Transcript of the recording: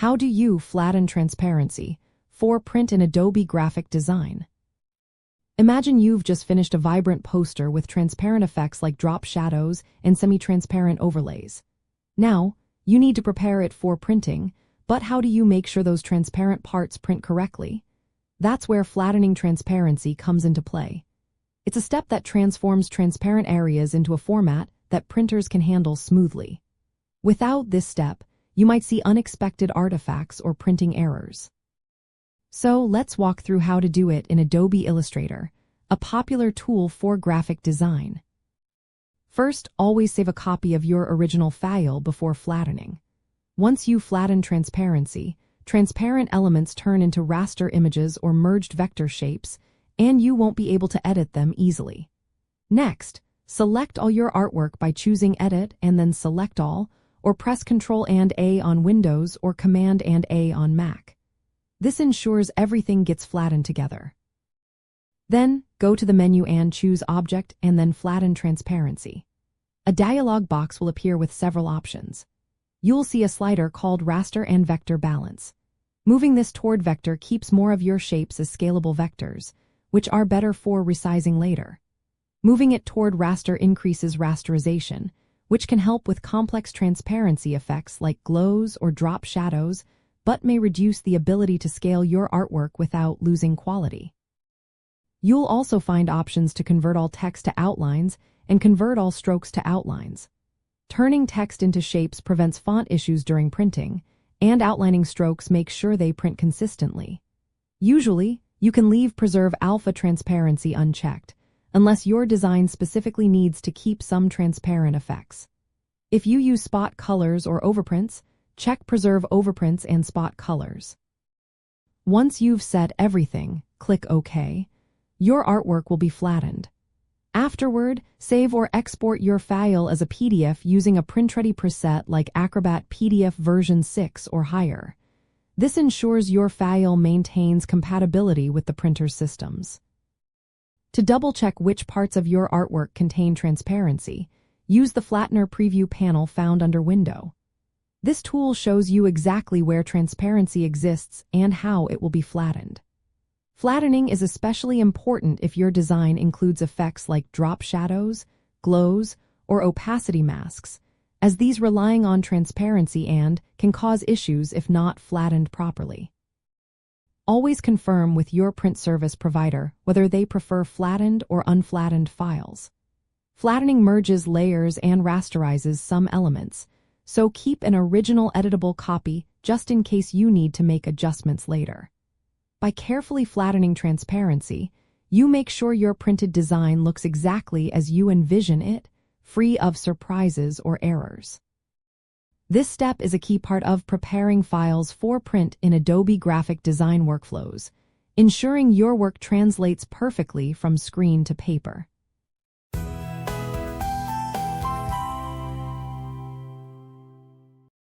How do you flatten transparency for print in Adobe Graphic Design? Imagine you've just finished a vibrant poster with transparent effects like drop shadows and semi-transparent overlays. Now, you need to prepare it for printing, but how do you make sure those transparent parts print correctly? That's where flattening transparency comes into play. It's a step that transforms transparent areas into a format that printers can handle smoothly. Without this step, you might see unexpected artifacts or printing errors. So let's walk through how to do it in Adobe Illustrator, a popular tool for graphic design. First, always save a copy of your original file before flattening. Once you flatten transparency, transparent elements turn into raster images or merged vector shapes, and you won't be able to edit them easily. Next, select all your artwork by choosing Edit and then Select All, or press Ctrl and A on Windows or Command and A on Mac. This ensures everything gets flattened together. Then, go to the menu and choose Object and then Flatten Transparency. A dialog box will appear with several options. You'll see a slider called Raster and Vector Balance. Moving this toward vector keeps more of your shapes as scalable vectors, which are better for resizing later. Moving it toward raster increases rasterization, which can help with complex transparency effects like glows or drop shadows, but may reduce the ability to scale your artwork without losing quality. You'll also find options to convert all text to outlines and convert all strokes to outlines. Turning text into shapes prevents font issues during printing, and outlining strokes makes sure they print consistently. Usually, you can leave Preserve Alpha Transparency unchecked, unless your design specifically needs to keep some transparent effects. If you use spot colors or overprints, check Preserve Overprints and Spot Colors. Once you've set everything, click OK. Your artwork will be flattened. Afterward, save or export your file as a PDF using a print-ready preset like Acrobat PDF version 6 or higher. This ensures your file maintains compatibility with the printer's systems. To double-check which parts of your artwork contain transparency, use the Flattener Preview panel found under Window. This tool shows you exactly where transparency exists and how it will be flattened. Flattening is especially important if your design includes effects like drop shadows, glows, or opacity masks, as these relying on transparency and can cause issues if not flattened properly. Always confirm with your print service provider whether they prefer flattened or unflattened files. Flattening merges layers and rasterizes some elements, so keep an original editable copy just in case you need to make adjustments later. By carefully flattening transparency, you make sure your printed design looks exactly as you envision it, free of surprises or errors. This step is a key part of preparing files for print in Adobe graphic design workflows, ensuring your work translates perfectly from screen to paper.